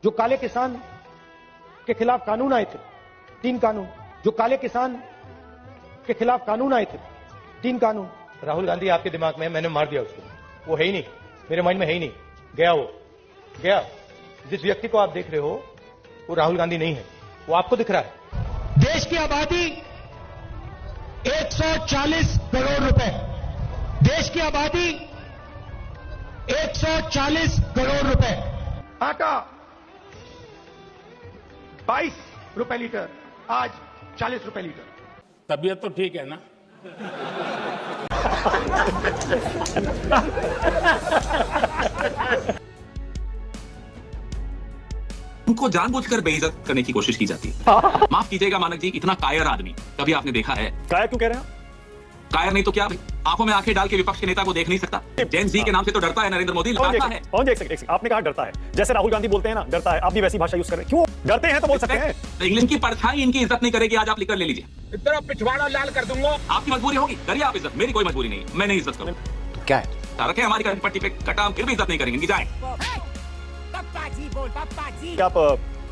जो काले किसान के खिलाफ कानून आए थे, 3 कानून, जो काले किसान के खिलाफ कानून आए थे, 3 कानून। राहुल गांधी आपके दिमाग में, मैंने मार दिया उसको, वो है ही नहीं, मेरे माइंड में है ही नहीं, गया वो, गया। जिस व्यक्ति को आप देख रहे हो वो राहुल गांधी नहीं है, वो आपको दिख रहा है। देश की आबादी 140 करोड़ रुपए, देश की आबादी 140 करोड़ रुपए। आटा 22 रुपए लीटर, आज 40 रुपए लीटर। तबीयत तो ठीक है ना? उनको जानबूझकर बेइज्जत करने की कोशिश की जाती है। माफ कीजिएगा मानक जी, इतना कायर आदमी कभी आपने देखा है? कायर क्यों कह रहे हैं? कायर नहीं तो क्या भाई, आंखों में आंखें डाल के विपक्ष के नेता को देख नहीं सकता। जेन जी के नाम से तो डरता है नरेंद्र मोदी, डरता है। आपने कहा डरता है, जैसे राहुल गांधी बोलते हैं ना डरता है, आप भी वैसी भाषा यूज कर रहे हैं। क्यों डरते हैं? तो बोल सकते हैं। इंग्लिश की परछाई इनकी इज्जत नहीं करेगी, आज आप लिख कर ले लीजिए। इतना पिछवाड़ा लाल कर दूंगा। आपकी मजबूरी होगी, करिए आप इज्जत, मेरी कोई मजबूरी नहीं, मैं नहीं इज्जत करूँ। तो क्या है? रखे हमारी पट्टी पे कटा, फिर भी इज्जत नहीं करेंगे, जाए। आप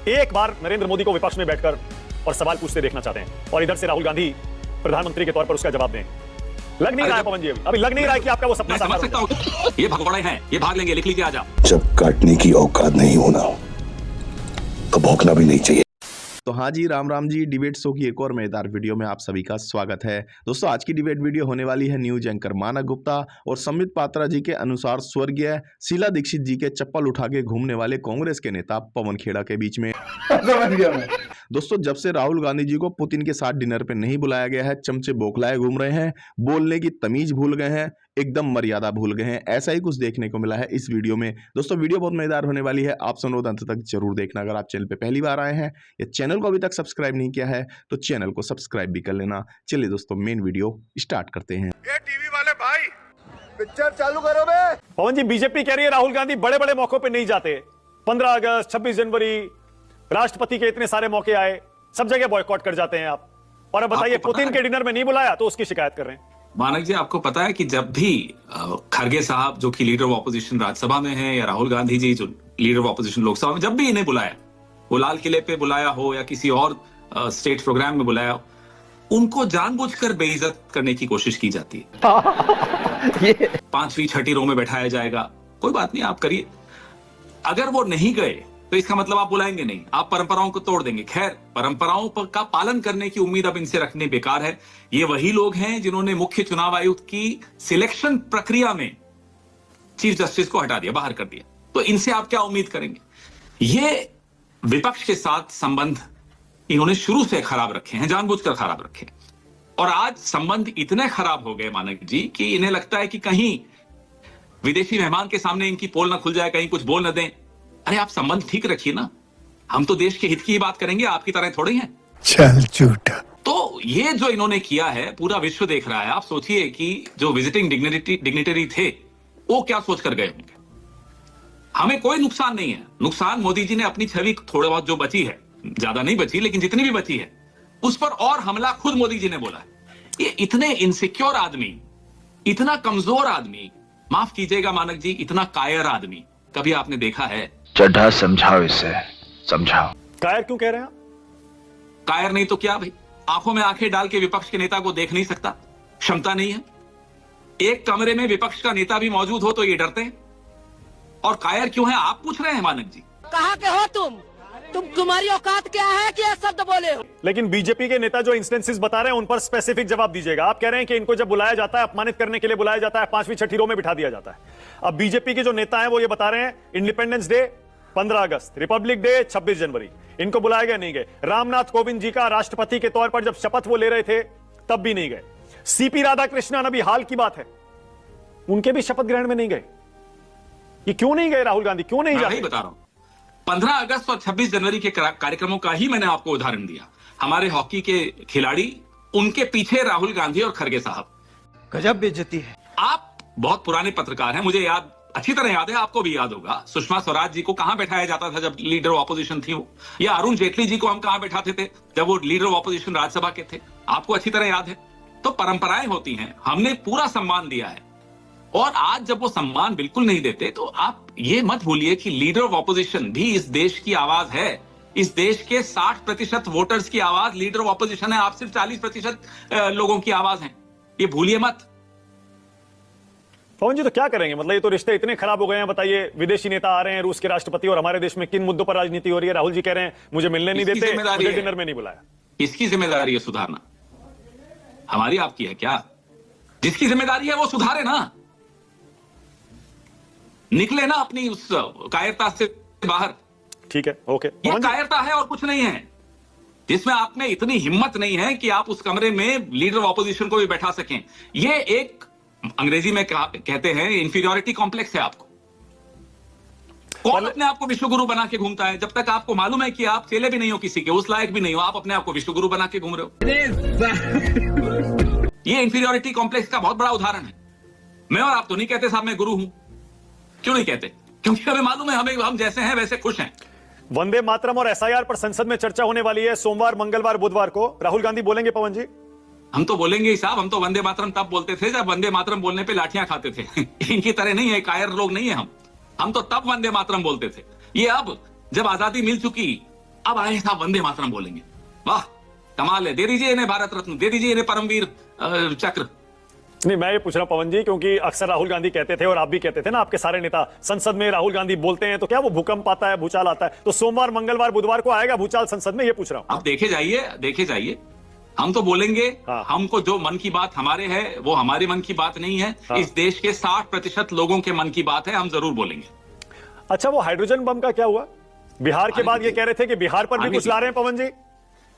एक बार नरेंद्र मोदी को विपक्ष में बैठकर और सवाल पूछते देखना चाहते हैं, और इधर से राहुल गांधी प्रधानमंत्री के तौर पर उसका जवाब दें। लग नहीं रहा है पवन जी, अभी लग नहीं रहा है कि आपका वो सपना समझ सकता हूं। ये भगोड़े हैं, ये भाग लेंगे, लिख लीजिए आज आप। जब काटने की औकात नहीं होना तो भौंकना भी नहीं चाहिए। तो हाँ जी, राम राम जी। डिबेट शो की एक और मजेदार वीडियो में आप सभी का स्वागत है। दोस्तों, आज की डिबेट वीडियो होने वाली है न्यूज एंकर मानक गुप्ता और संबित पात्रा जी के अनुसार स्वर्गीय शीला दीक्षित जी के चप्पल उठा के घूमने वाले कांग्रेस के नेता पवन खेड़ा के बीच में। दोस्तों, जब से राहुल गांधी जी को पुतिन के साथ डिनर पे नहीं बुलाया गया है, चमचे बौखलाए घूम रहे हैं, बोलने की तमीज भूल गए हैं, एकदम मर्यादा भूल गए हैं। ऐसा ही कुछ देखने को मिला है इस वीडियो में। दोस्तों, वीडियो बहुत मजेदार होने वाली है, आप अनुरोध अंत तक जरूर देखना। अगर आप चैनल पे पहली बार आए हैं या चैनल को अभी तक सब्सक्राइब नहीं किया है तो चैनल को सब्सक्राइब भी कर लेना। चलिए दोस्तों, मेन वीडियो स्टार्ट करते हैं। ये टीवी वाले भाई पिक्चर चालू करो बे। पवन जी, बीजेपी कह रही है राहुल गांधी बड़े बड़े मौकों पे नहीं जाते। 15 अगस्त, 26 जनवरी, राष्ट्रपति के इतने सारे मौके आए, सब जगह बॉयकॉट कर जाते हैं आप। और अब बताइए, पुतिन के डिनर में नहीं बुलाया तो उसकी शिकायत कर रहे हैं। मानक जी, आपको पता है कि जब भी खड़गे साहब जो कि लीडर ऑफ ऑपोजिशन राज्यसभा में हैं, या राहुल गांधी जी जो लीडर ऑफ ऑपोजिशन लोकसभा में, जब भी इन्हें बुलाया, वो लाल किले पे बुलाया हो या किसी और स्टेट प्रोग्राम में बुलाया हो, उनको जानबूझकर बेइज्जत करने की कोशिश की जाती है। 5वीं 6ठी रो में बैठाया जाएगा, कोई बात नहीं, आप करिए। अगर वो नहीं गए तो इसका मतलब आप बुलाएंगे नहीं, आप परंपराओं को तोड़ देंगे। खैर, परंपराओं का पालन करने की उम्मीद अब इनसे रखने बेकार है। ये वही लोग हैं जिन्होंने मुख्य चुनाव आयुक्त की सिलेक्शन प्रक्रिया में चीफ जस्टिस को हटा दिया, बाहर कर दिया। तो इनसे आप क्या उम्मीद करेंगे? ये विपक्ष के साथ संबंध इन्होंने शुरू से खराब रखे हैं, जानबूझकर खराब रखे। और आज संबंध इतने खराब हो गए मानक जी कि इन्हें लगता है कि कहीं विदेशी मेहमान के सामने इनकी पोल ना खुल जाए, कहीं कुछ बोल न दें। अरे आप संबंध ठीक रखिए ना, हम तो देश के हित की ही बात करेंगे, आपकी तरह थोड़ी हैं। चल झूठा। तो ये जो इन्होंने किया है पूरा विश्व देख रहा है। आप सोचिए कि जो विजिटिंग डिग्निटरी थे वो क्या सोच कर गए होंगे। हमें कोई नुकसान नहीं है, नुकसान मोदी जी ने अपनी छवि थोड़ा बहुत जो बची है, ज्यादा नहीं बची लेकिन जितनी भी बची है उस पर और हमला खुद मोदी जी ने बोला है। ये इतने इनसिक्योर आदमी, इतना कमजोर आदमी, माफ कीजिएगा मानक जी, इतना कायर आदमी कभी आपने देखा है? चड्ढा समझाओ इसे, समझाओ। कायर क्यों कह रहे हैं आप? कायर नहीं तो क्या भाई, आंखों में आंखें डाल के विपक्ष के नेता को देख नहीं सकता, क्षमता नहीं है। एक कमरे में विपक्ष का नेता भी मौजूद हो तो ये डरते हैं। और कायर क्यों है आप पूछ रहे हैं मानक जी? कहाँ के हो तुम तुम्हारी औकात क्या है कि ये शब्द बोले हो? लेकिन बीजेपी के नेता जो इंस्टेंसेस बता रहे हैं उन पर स्पेसिफिक जवाब दीजिएगा। आप कह रहे हैं कि इनको जब बुलाया जाता है, अपमानित करने के लिए बुलाया जाता है, 5वीं 6ठी रो में बिठा दिया जाता है। अब बीजेपी के जो नेता हैं वो ये बता रहे हैं इंडिपेंडेंस डे, 15 अगस्त, रिपब्लिक डे, 26 जनवरी, इनको बुलाया गया, नहीं गए। रामनाथ कोविंद जी का राष्ट्रपति के तौर पर जब शपथ वो ले रहे थे तब भी नहीं गए। सीपी राधाकृष्णन, अभी हाल की बात है, उनके भी शपथ ग्रहण में नहीं गए। ये क्यों नहीं गए राहुल गांधी, क्यों नहीं जाते? बता रहा हूं, 15 अगस्त और 26 जनवरी के कार्यक्रमों का ही मैंने आपको उदाहरण दिया। हमारे हॉकी के खिलाड़ी, उनके पीछे राहुल गांधी और खड़गे साहब। गजब बेइज्जती है। आप बहुत पुराने पत्रकार हैं, मुझे याद, अच्छी तरह याद है, आपको भी याद होगा, सुषमा स्वराज जी को कहां बैठाया जाता था जब लीडर ऑपोजिशन थी वो, या अरुण जेटली जी को हम कहां बैठाते थे जब वो लीडर ऑपोजिशन राज्यसभा के थे, आपको अच्छी तरह याद है। तो परंपराएं होती हैं, हमने पूरा सम्मान दिया है। और आज जब वो सम्मान बिल्कुल नहीं देते, तो आप ये मत भूलिए कि लीडर ऑफ ऑपोजिशन भी इस देश की आवाज है। इस देश के 60% वोटर्स की आवाज लीडर ऑफ ऑपोजिशन है। आप सिर्फ 40% लोगों की आवाज हैं, ये भूलिए मत। पवन जी, तो क्या करेंगे? मतलब ये तो रिश्ते इतने खराब हो गए हैं। बताइए, विदेशी नेता आ रहे हैं, रूस के राष्ट्रपति, और हमारे देश में किन मुद्दों पर राजनीति हो रही है? राहुल जी कह रहे हैं मुझे मिलने नहीं देते, मुझे डिनर में नहीं बुलाया। किसकी जिम्मेदारी है सुधारना? हमारी, आपकी है क्या? जिसकी जिम्मेदारी है वो सुधारे ना, निकले ना अपनी उस कायरता से बाहर। ठीक है, ओके। ये कायरता है और कुछ नहीं है, जिसमें आप में इतनी हिम्मत नहीं है कि आप उस कमरे में लीडर ऑफ ऑपोजिशन को भी बैठा सकें। ये एक अंग्रेजी में कहते हैं इंफीरियोरिटी कॉम्प्लेक्स है आपको। कौन अपने आप को विश्वगुरु बना के घूमता है? जब तक आपको मालूम है कि आप चेले भी नहीं हो किसी के, उस लायक भी नहीं हो, आप अपने आप को विश्वगुरु बना के घूम रहे हो। ये इंफीरियोरिटी कॉम्प्लेक्स का बहुत बड़ा उदाहरण है। मैं और आप तो नहीं कहते साहब मैं गुरु हूं। क्यों नहीं कहते? क्योंकि हमें मालूम है हम जैसे हैं वैसे खुश हैं। वंदे मातरम और एसआईआर पर संसद में चर्चा होने वाली है सोमवार, मंगलवार, बुधवार को। राहुल गांधी बोलेंगे पवन जी? हम तो बोलेंगे ही साहब। हम तो वंदे मातरम तब बोलते थे जब वंदे मातरम बोलने पे लाठियां खाते थे। इनकी तरह नहीं है, कायर लोग नहीं है हम तो तब वंदे मातरम बोलते थे। ये अब जब आजादी मिल चुकी, अब आए साहब वंदे मातरम बोलेंगे। वाह, कमाल है। दे दीजिए इन्हें भारत रत्न, दे दीजिए इन्हें परमवीर चक्र। नहीं, मैं ये पूछ रहा हूं पवन जी, क्योंकि अक्सर राहुल गांधी कहते थे और आप भी कहते थे ना, आपके सारे नेता, संसद में राहुल गांधी बोलते हैं तो क्या वो भूकंप आता है, भूचाल आता है? तो सोमवार, मंगलवार, बुधवार को आएगा भूचाल संसद में? ये पूछ रहा हूं। आप देखे जाइए। हम तो बोलेंगे। हाँ। हमको जो मन की बात हमारे है वो हमारे मन की बात नहीं है। हाँ। इस देश के 60% लोगों के मन की बात है, हम जरूर बोलेंगे। अच्छा, वो हाइड्रोजन बम का क्या हुआ? बिहार के बाद ये कह रहे थे कि बिहार पर भी कुछ ला रहे हैं पवन जी।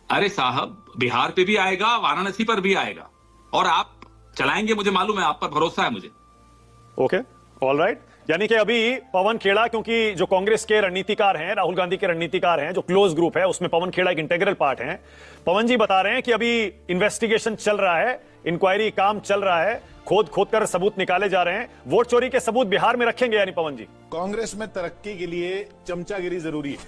अरे साहब, बिहार पे भी आएगा, वाराणसी पर भी आएगा, और आप चलाएंगे, मुझे मालूम है, आप पर भरोसा है मुझे। Okay, all right. यानी कि अभी पवन खेड़ा, क्योंकि जो कांग्रेस के रणनीतिकार हैं, राहुल गांधी के रणनीतिकार हैं, जो क्लोज ग्रुप है, उसमें पवन खेड़ा एक इंटीग्रल पार्ट है। पवन जी बता रहे हैं कि अभी इन्वेस्टिगेशन चल रहा है, इंक्वायरी काम चल रहा है, खोद कर सबूत निकाले जा रहे हैं। वोट चोरी के सबूत बिहार में रखेंगे यानी पवन जी? कांग्रेस में तरक्की के लिए चमचागिरी जरूरी है।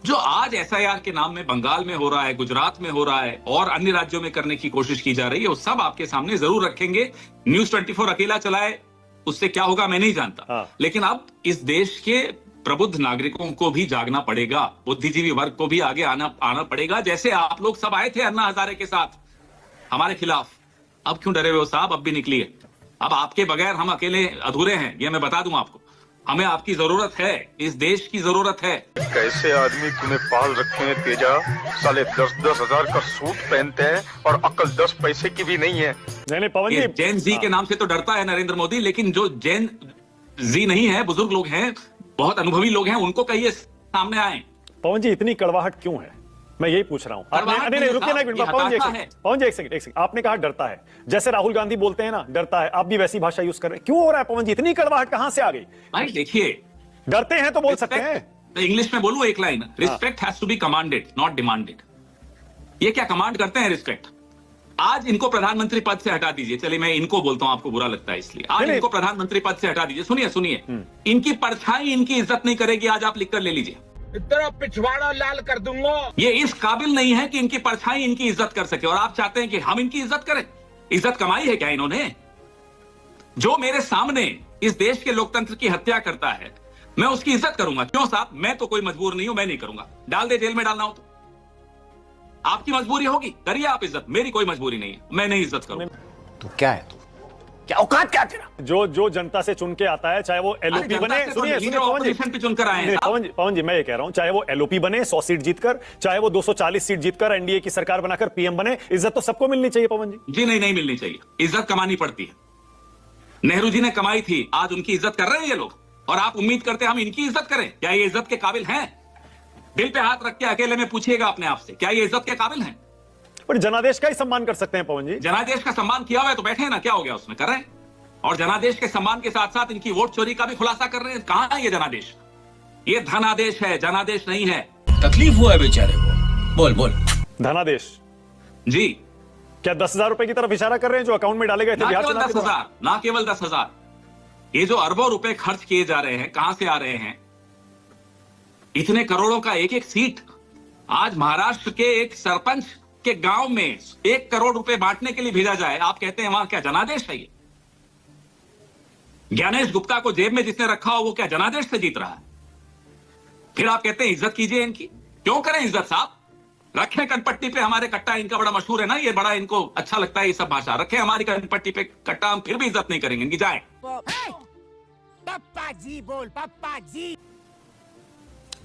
जो आज एसआईआर के नाम में बंगाल में हो रहा है, गुजरात में हो रहा है और अन्य राज्यों में करने की कोशिश की जा रही है, वो सब आपके सामने जरूर रखेंगे। न्यूज 24 अकेला चलाए, उससे क्या होगा मैं नहीं जानता। हाँ। लेकिन अब इस देश के प्रबुद्ध नागरिकों को भी जागना पड़ेगा, बुद्धिजीवी वर्ग को भी आगे आना पड़ेगा। जैसे आप लोग सब आए थे अन्ना हजारे के साथ हमारे खिलाफ, अब क्यों डरे हुए हो साहब? अब भी निकलिए। अब आपके बगैर हम अकेले अधूरे हैं, ये मैं बता दूं आपको। हमें आपकी जरूरत है, इस देश की जरूरत है। कैसे आदमी तूने पाल रखे हैं तेजा? साले 10-10 हजार का सूट पहनते हैं और अकल 10 पैसे की भी नहीं है। नहीं पवन जी, जैन जी के नाम से तो डरता है नरेंद्र मोदी, लेकिन जो जैन जी नहीं है, बुजुर्ग लोग हैं, बहुत अनुभवी लोग हैं, उनको कहिए सामने आए। पवन जी, इतनी कड़वाहट क्यों है? मैं यही पूछ रहा हूं। नहीं, रुकिए ना एक मिनट। पवन जी एक सेकंड। आपने कहा डरता है, जैसे राहुल गांधी बोलते हैं ना डरता है, आप भी वैसी भाषा यूज कर रहे हैं। क्यों हो रहा है पवन जी? इतनी कड़वाहट कहां से आ गई? भाई देखिए, डरते हैं तो बोल सकते हैं। इंग्लिश में बोलूं एक line, respect has to be commanded not demanded. ये क्या कमांड करते हैं रिस्पेक्ट? आज इनको प्रधानमंत्री पद से हटा दीजिए। चलिए मैं इनको बोलता हूं, आपको बुरा लगता है इसलिए। आज इनको प्रधानमंत्री पद से हटा दीजिए। सुनिए, इनकी परछाई इनकी इज्जत नहीं करेगी। आज आप लिखकर ले लीजिए, तेरा पिछवाड़ा लाल कर दूंगा। ये इस काबिल नहीं है कि इनकी परछाई इनकी इज्जत कर सके, और आप चाहते हैं कि हम इनकी इज्जत करें? इज्जत कमाई है क्या इन्होंने? जो मेरे सामने इस देश के लोकतंत्र की हत्या करता है, मैं उसकी इज्जत करूंगा? क्यों साहब? मैं तो कोई मजबूर नहीं हूं, मैं नहीं करूंगा। डाल दे जेल में, डालना हो तो आपकी मजबूरी होगी, करिए आप इज्जत, मेरी कोई मजबूरी नहीं है, मैं नहीं इज्जत करूंगा। तू क्या है? तू क्या औकात क्या तेरा? जो जनता से चुन के आता है, चाहे वो एलओपी बने, सुनिए चुनकर आए हैं पवन जी, मैं ये कह रहा हूं, चाहे वो एलओपी बने 100 सीट जीतकर, चाहे वो 240 सीट जीतकर एनडीए की सरकार बनाकर पीएम बने, इज्जत तो सबको मिलनी चाहिए पवन जी। जी नहीं मिलनी चाहिए। इज्जत कमानी पड़ती है। नेहरू जी ने कमाई थी, आज उनकी इज्जत कर रहे हैं ये लोग, और आप उम्मीद करते हैं हम इनकी इज्जत करें? क्या ये इज्जत के काबिल हैं? दिल पे हाथ रख के अकेले में पूछिएगा अपने आप से, क्या ये इज्जत के काबिल हैं? पर जनादेश का ही सम्मान कर सकते हैं पवन जी। जनादेश का सम्मान किया हुआ है तो बैठे हैं ना, क्या हो गया उसमें? कर रहे हैं। और जनादेश के सम्मान के साथ साथ इनकी वोट चोरी का भी खुलासा कर रहे हैं। कहां है ये जनादेश? ये धनादेश है, जनादेश नहीं है। तकलीफ हुआ है बेचारे को। बोल धनादेश जी। क्या 10,000 रुपए की तरफ इशारा कर रहे हैं जो अकाउंट में डाले गए थे बिहार चुनाव के दौरान? ना केवल 10,000, ये जो अरबों रुपए खर्च किए जा रहे हैं, कहां से आ रहे हैं? इतने करोड़ों का एक एक सीट। आज महाराष्ट्र के एक सरपंच के गांव में 1 करोड़ रुपए बांटने के लिए भेजा जाए, आप कहते हैं वहां क्या जनादेश है? ज्ञानेश गुप्ता को जेब में जिसने रखा हो वो क्या जनादेश से जीत रहा है? फिर आप कहते हैं इज्जत कीजिए इनकी। क्यों करें इज्जत साहब? रखें कनपट्टी पे हमारे कट्टा, इनका बड़ा मशहूर है ना, ये बड़ा इनको अच्छा लगता है ये सब भाषा। रखें हमारी कनपट्टी पे कट्टा, हम फिर भी इज्जत नहीं करेंगे इनकी। जाए पप्पा जी बोल, पप्पा जी।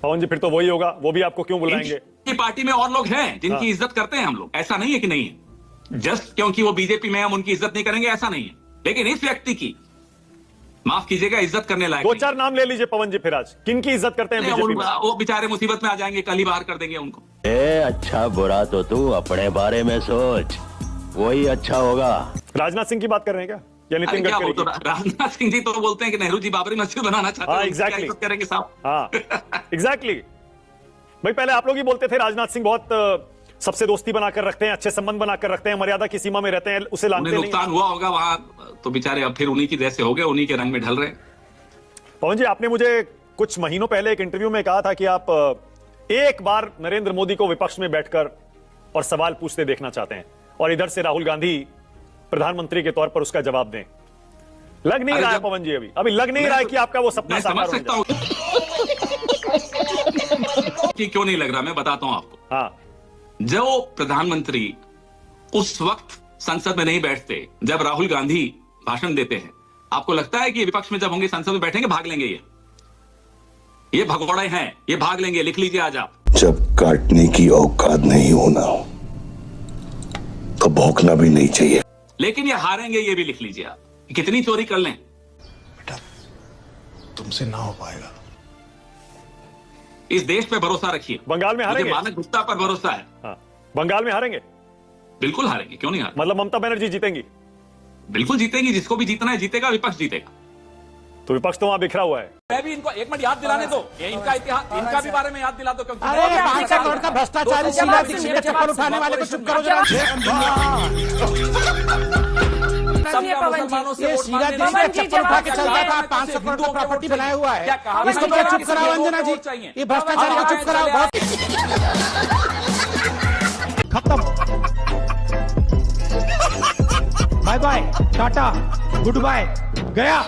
पवन जी फिर तो वही होगा, वो भी आपको क्यों बुलाएंगे? इनकी पार्टी में और लोग हैं जिनकी इज्जत करते हैं हम लोग, ऐसा नहीं है कि नहीं है। जस्ट क्योंकि वो बीजेपी में हम उनकी इज्जत नहीं करेंगे ऐसा नहीं है, लेकिन इस व्यक्ति की माफ कीजिएगा इज्जत करने लायक दो चार नाम ले लीजिए पवन जी फिर आज, किन की इज्जत करते हैं बीजेपी में? वो बेचारे मुसीबत में आ जाएंगे, कल ही बाहर कर देंगे उनको। अच्छा बुरा तो तू अपने बारे में सोच, वही अच्छा होगा। राजनाथ सिंह की बात कर रहे हैं क्या, या नितिन क्या गडकरी तो राजनाथ सिंह जी तो बोलते हैं कि नेहरू जी बाबरी मस्जिद बनाना चाहते हैं, एग्जैक्टली क्या इज्जत करेंगे साहब? हाँ एग्जैक्टली भाई, पहले आप लोग ही बोलते थे राजनाथ सिंह बहुत सबसे दोस्ती बनाकर रखते हैं, अच्छे संबंध बनाकर रखते हैं, मर्यादा की सीमा में रहते हैं, उसे लांघते नहीं। नुकसान हुआ होगा वहां तो बेचारे अब फिर उन्हीं की जैसे हो गए, उन्हीं के रंग में ढल रहे। पवन जी आपने मुझे कुछ महीनों पहले एक इंटरव्यू में कहा था कि आप एक बार नरेंद्र मोदी को विपक्ष में बैठकर और सवाल पूछते देखना चाहते हैं, और इधर से राहुल गांधी प्रधानमंत्री के तौर पर उसका जवाब दें। लग नहीं रहा है पवन जी, अभी लग नहीं रहा है कि आपका वो सपना साकार हो जाए। कि क्यों नहीं लग रहा मैं बताता हूं आपको। हाँ, जो प्रधानमंत्री उस वक्त संसद में नहीं बैठते जब राहुल गांधी भाषण देते हैं, आपको लगता है कि विपक्ष में जब होंगे संसद में बैठेंगे भाग लेंगे? ये भगोड़े हैं, ये भाग लेंगे। लिख लीजिए आज आप। जब काटने की औकात नहीं होना तो भौंकना भी नहीं चाहिए। लेकिन ये हारेंगे, ये भी लिख लीजिए आप। कितनी चोरी कर लें, बेटा तुमसे ना हो पाएगा। इस देश पे भरोसा रखिए। बंगाल में हारेंगे? मानक गुप्ता पर भरोसा है। हाँ, बंगाल में हारेंगे? बिल्कुल हारेंगे, क्यों नहीं हारेंगे? मतलब ममता बनर्जी जीतेंगी? बिल्कुल जीतेंगी, जिसको भी जीतना है जीतेगा, विपक्ष जीतेगा। तो विपक्ष तो वहां बिखरा हुआ है। मैं भी इनको एक मिनट याद दिलाने दो, ये इनका इतिहास, इनका भी बारे में याद दिला दो। क्योंकि अरे 500 करोड़ का भ्रष्टाचारी शीला दीक्षित के चक्कर उठाने वाले को चुप करो जरा। ये शीला दीक्षित के चक्कर उठा के चल रहा था, 500 करोड़ का प्रॉपर्टी बनाया हुआ है। इसको क्या चुप कराओ अंजना जी, ये भ्रष्टाचारी को चुप कराओ। बहुत खत्म, bye bye, tata, goodbye, गया।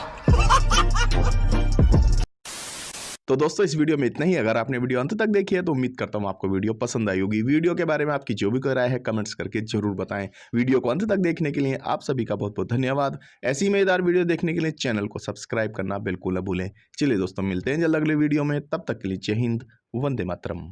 तो दोस्तों इस वीडियो में इतना ही। अगर आपने वीडियो अंत तक देखी है तो उम्मीद करता हूँ आपको वीडियो पसंद आई होगी। वीडियो के बारे में आपकी जो भी कोई राय है कमेंट्स करके जरूर बताएं। वीडियो को अंत तक देखने के लिए आप सभी का बहुत बहुत धन्यवाद। ऐसी मजेदार वीडियो देखने के लिए चैनल को सब्सक्राइब करना बिल्कुल न भूलें। चलिए दोस्तों मिलते हैं जल्द अगले वीडियो में, तब तक के लिए जय हिंद, वंदे मातरम।